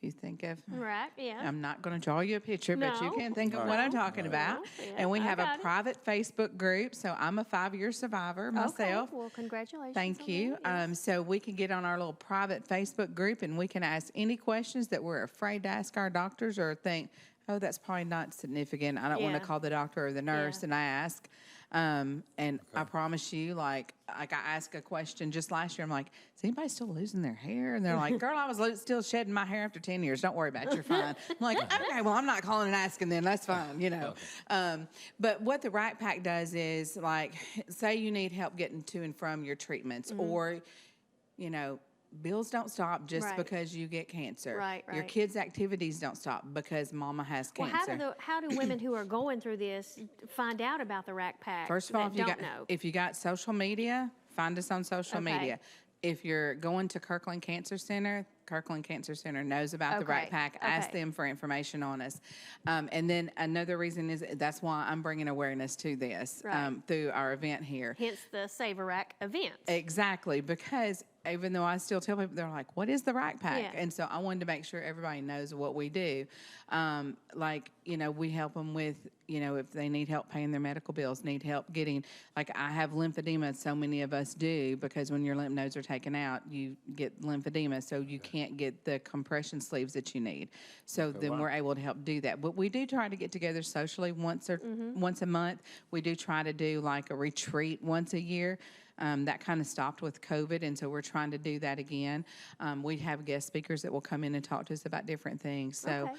you think of, Rack, I'm not going to draw you a picture, but you can think of what I'm talking about. And we have a private Facebook group. So I'm a 5-year survivor myself. Okay. Well, congratulations. Thank you. So we can get on our little private Facebook group and we can ask any questions that we're afraid to ask our doctors or think, oh, that's probably not significant. I don't want to Yeah. call the doctor or the nurse. Yeah. And I ask, and I promise you, like I asked a question just last year. I'm like, is anybody still losing their hair? And they're like, girl, I was still shedding my hair after 10 years. Don't worry about it. You're fine. I'm like, okay, well, I'm not calling and asking then. That's fine, you know. But what the Rack Pack does is, like, say you need help getting to and from your treatments, or, you know, bills don't stop just Right. because you get cancer. Right, Your right. kids' activities don't stop because mama has Well, cancer. how do women who are going through this find out about the Rack Pack? First of all, that if you got social media, find us on social Okay. media. If you're going to Kirkland Cancer Center knows about the Rack Okay, Pack. Ask okay. them for information on us. And then another reason is that's why I'm bringing awareness to this Right. through our event here. Hence the Save a Rack event. Exactly, because even though I still tell people, they're like, what is the Rack Pack? Yeah. And so I wanted to make sure everybody knows what we do. Like, you know, we help them with, you know, if they need help paying their medical bills, need help getting, like I have lymphedema, so many of us do, because when your lymph nodes are taken out, you get lymphedema, so you can't get the compression sleeves that you need. So then we're able to help do that. But we do try to get together socially once a month. We do try to do like a retreat once a year. That kind of stopped with COVID, and so we're trying to do that again. We have guest speakers that will come in and talk to us about different things. So,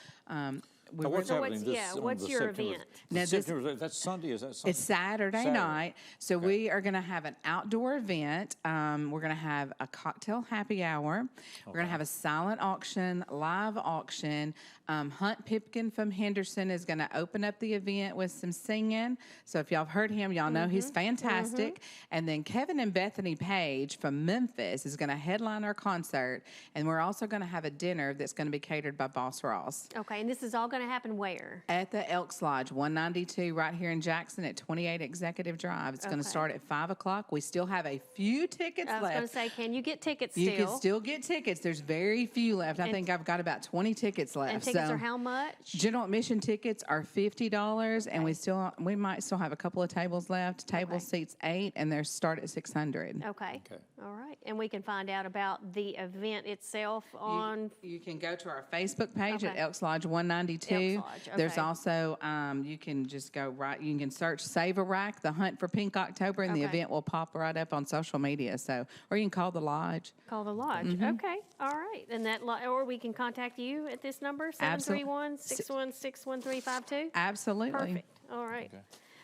Now, what's happening this on what's the your September- event? Now, this- September, that's Sunday, is that Sunday? It's Saturday night, so we are going to have an outdoor event. We're going to have a cocktail happy hour. We're going to have a silent auction, live auction. Hunt Pipkin from Henderson is going to open up the event with some singing. So if y'all have heard him, y'all know he's fantastic. And then Kevin and Bethany Page from Memphis is going to headline our concert. And we're also going to have a dinner that's going to be catered by Boss Ross. Okay, and this is all going to happen where? At the Elks Lodge, 192, right here in Jackson at 28 Executive Drive. It's going to Okay. start at 5 o'clock. We still have a few tickets I was left. going to say, can you get tickets You still? can still get tickets. There's very few left. I And- think I've got about 20 tickets left. And tickets are how much? General admission tickets are $50, and we might still have a couple of tables left. Table seats 8, and they start at $600. Okay. All right. And we can find out about the event itself on. You can go to our Facebook page at Okay. Elks Lodge 192. Elks Lodge, There's okay. also you can just go right. You can search Save a Rack, the Hunt for Pink October, and the Okay. event will pop right up on social media. So, or you can call the lodge. Call the lodge. Mhm. Okay. All right. And that, or we can contact you at this number, 731-616-1352. Absolutely. Perfect. All right.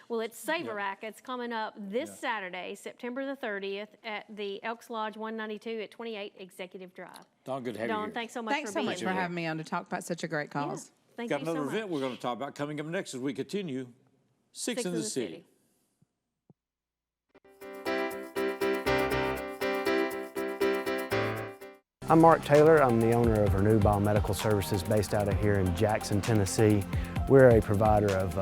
Well, it's Save a Rack. It's coming up this Saturday, September the 30th, at the Elks Lodge 192 at 28 Executive Drive. Dawn, good to have you Dawn, here. thanks so much Thanks for so being much for here. having me on to talk about such a great cause. Thank Got you so another much. event we're going to talk about coming up next as we continue. Six in the City. I'm Mark Taylor. I'm the owner of Renew Biomedical Services based out of here in Jackson, Tennessee. We're a provider of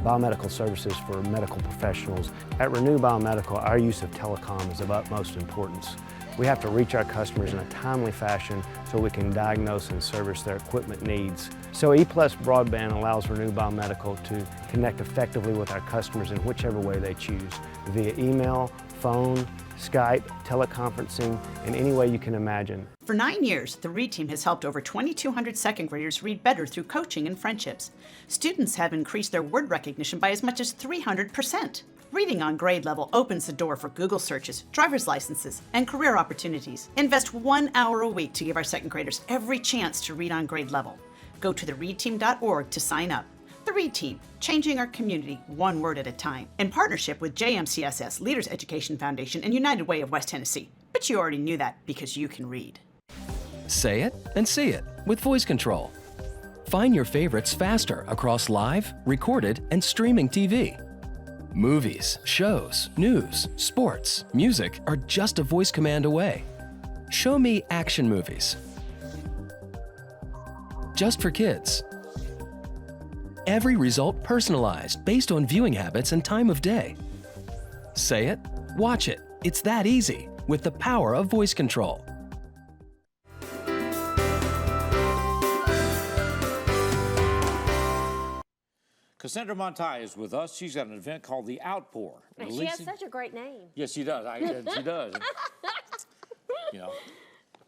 biomedical services for medical professionals. At Renew Biomedical, our use of telecom is of utmost importance. We have to reach our customers in a timely fashion so we can diagnose and service their equipment needs. So EPlus Broadband allows Renew Biomedical to connect effectively with our customers in whichever way they choose, via email, phone, Skype, teleconferencing, in any way you can imagine. For 9 years, the READ team has helped over 2,200 second graders read better through coaching and friendships. Students have increased their word recognition by as much as 300%. Reading on grade level opens the door for Google searches, driver's licenses, and career opportunities. Invest 1 hour a week to give our second graders every chance to read on grade level. Go to thereadteam.org to sign up. The READ Team, changing our community one word at a time, in partnership with JMCSS, Leaders Education Foundation, and United Way of West Tennessee. But you already knew that because you can read. Say it and see it with voice control. Find your favorites faster across live, recorded, and streaming TV. Movies, shows, news, sports, music are just a voice command away. Show me action movies. Just for kids. Every result personalized based on viewing habits and time of day. Say it, watch it. It's that easy with the power of voice control. Cassandra Montai is with us. She's got an event called The Outpour. And she has such a great name. Yes, she does. She does. You know,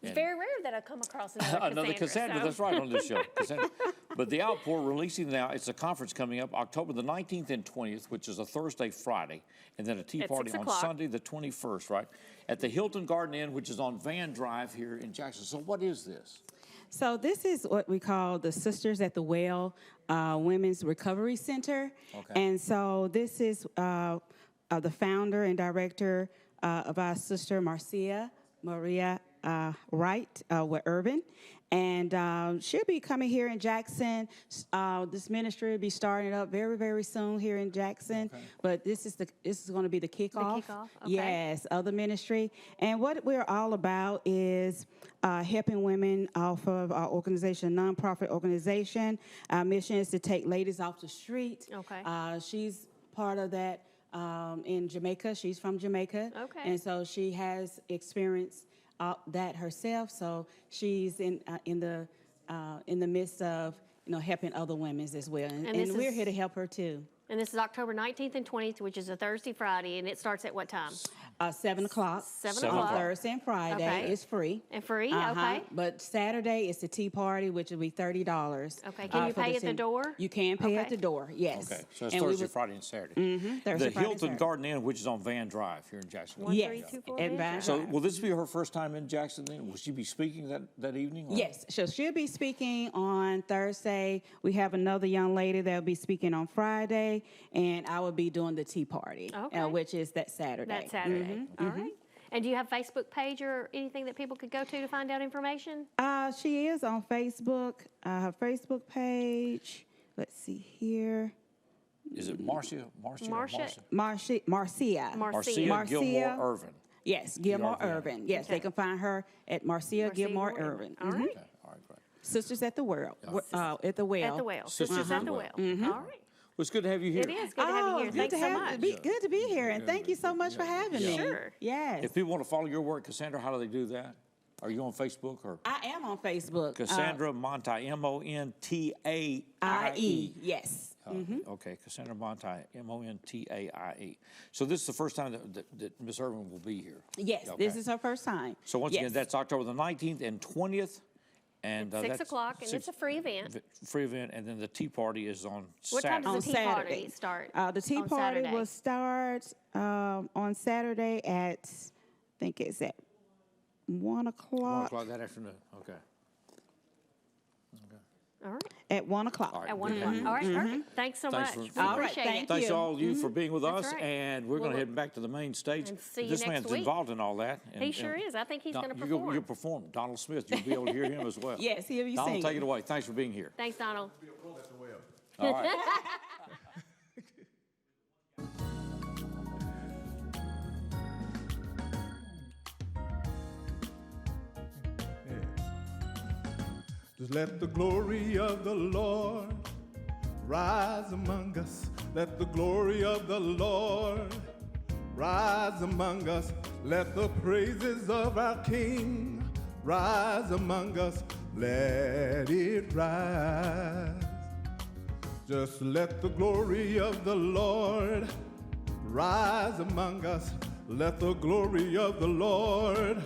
It's very rare that I come across Another Cassandra, so. that's right, on this show. Cassandra. But the Outpour releasing now, it's a conference coming up October the 19th and 20th, which is a Thursday, Friday, and then a tea At party 6 on o'clock. Sunday the 21st, right? At the Hilton Garden Inn, which is on Van Drive here in Jackson. So what is this? So this is what we call the Sisters at the Well Women's Recovery Center. Okay. And so this is the founder and director of our sister Maria Wright with Urban. And she'll be coming here in Jackson. This ministry will be starting up very, very soon here in Jackson. Okay. But this is going to be the kickoff. The kickoff, okay. Yes, of the ministry. And what we're all about is helping women off of our organization, nonprofit organization. Our mission is to take ladies off the street. Okay. She's part of that in Jamaica. She's from Jamaica. Okay. And so she has experienced that herself. So she's in the midst of helping other women as well. And we're here to help her too. And this is October 19th and 20th, which is a Thursday, Friday, and it starts at what time? 7 o'clock. 7 o'clock. On Thursday and Friday. Okay. It's free. And free, okay. But Saturday is the tea party, which will be $30. Okay, can you pay at the door? You can pay at the door, yes. Okay, so it's Thursday, Friday, and Saturday. Thursday, the Friday, Hilton Saturday. Garden Inn, which is on Van Drive here in Jackson. Yes. At Van So Drive. will this be her first time in Jackson then? Will she be speaking that evening? Or? Yes, so she'll be speaking on Thursday. We have another young lady that will be speaking on Friday, and I will be doing the tea party, which is that Saturday. That Saturday. All right. And do you have a Facebook page or anything that people could go to find out information? She is on Facebook. Her Facebook page. Let's see here. Is it Marcia? Marcia Gilmore Irvin. Yes, Gilmore Irvin. Yes, they can find her at Marcia Gilmore Irvin. All right. Okay. All right, great. Sisters at the Well. At the Well. At the Well. Sisters at the Well. All right. Well, it's good to have you here. It is good to have you here. Thanks so much. Good to be here, and thank you so much for having me. Sure. Yes. If people want to follow your work, Cassandra, how do they do that? Are you on Facebook or? I am on Facebook. Cassandra Monti, Montaie. Yes. Okay, Cassandra Monti, Montaie. So this is the first time that Miss Irvin will be here. Yes, Okay. this is her first time. So once again, that's October the 19th and 20th. And At 6 that's o'clock, and it's a free event. Free event, and then the tea party is on What Saturday. time does the tea party start? The tea on party Saturday? will start on Saturday at, I think it's at 1 o'clock. 1 o'clock that afternoon. Okay. All right. At 1 o'clock. All right. At 1 o'clock. All right, perfect. Thanks so much. We All right, appreciate it. Thanks to all of you for being with That's us, right. and we're going to head back to the main stage. And see you This next man's week. involved in all that. He sure is. I think he's going to perform. You'll perform. Donald Smith, you'll be able to hear him as well. Yes, he'll be Donald, singing. take it away. Thanks for being here. Thanks, Donald. All right. Just let the glory of the Lord rise among us. Let the glory of the Lord rise among us. Let the praises of our King rise among us. Let it rise. Just let the glory of the Lord rise among us. Let the glory of the Lord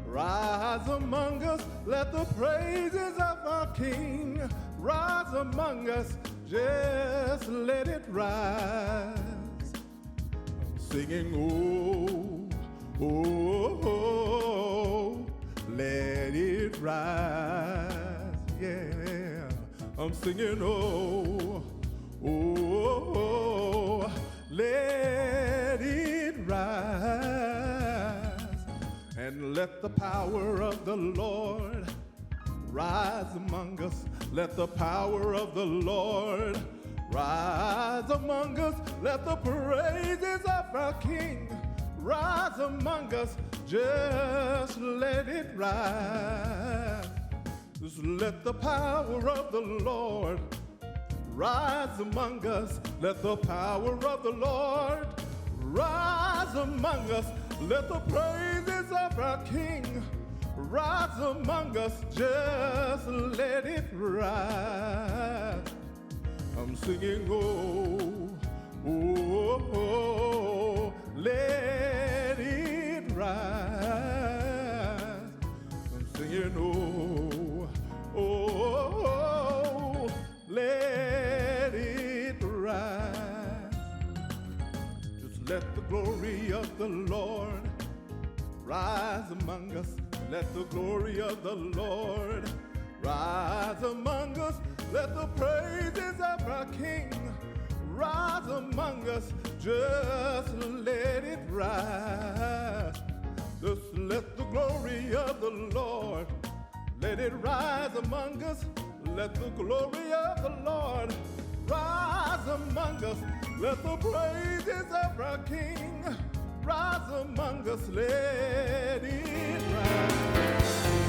rise among us. Let the praises of our King rise among us. Just let it rise. Singing, oh, oh, oh, let it rise. Yeah, I'm singing, oh, oh, oh, let it rise. And let the power of the Lord rise among us. Let the power of the Lord rise among us. Let the praises of our King rise among us. Just let it rise. Just let the power of the Lord rise among us. Let the power of the Lord rise among us. Let the praises of our King rise among us. Just let it rise. I'm singing, oh, oh, oh, let it rise. I'm singing, Let the glory of the Lord rise among us. Let the glory of the Lord rise among us. Let the praises of our King rise among us. Just let it rise. Just let the glory of the Lord, let it rise among us. Let the glory of the Lord rise among us. Let the praises of our King rise among us. Let it rise.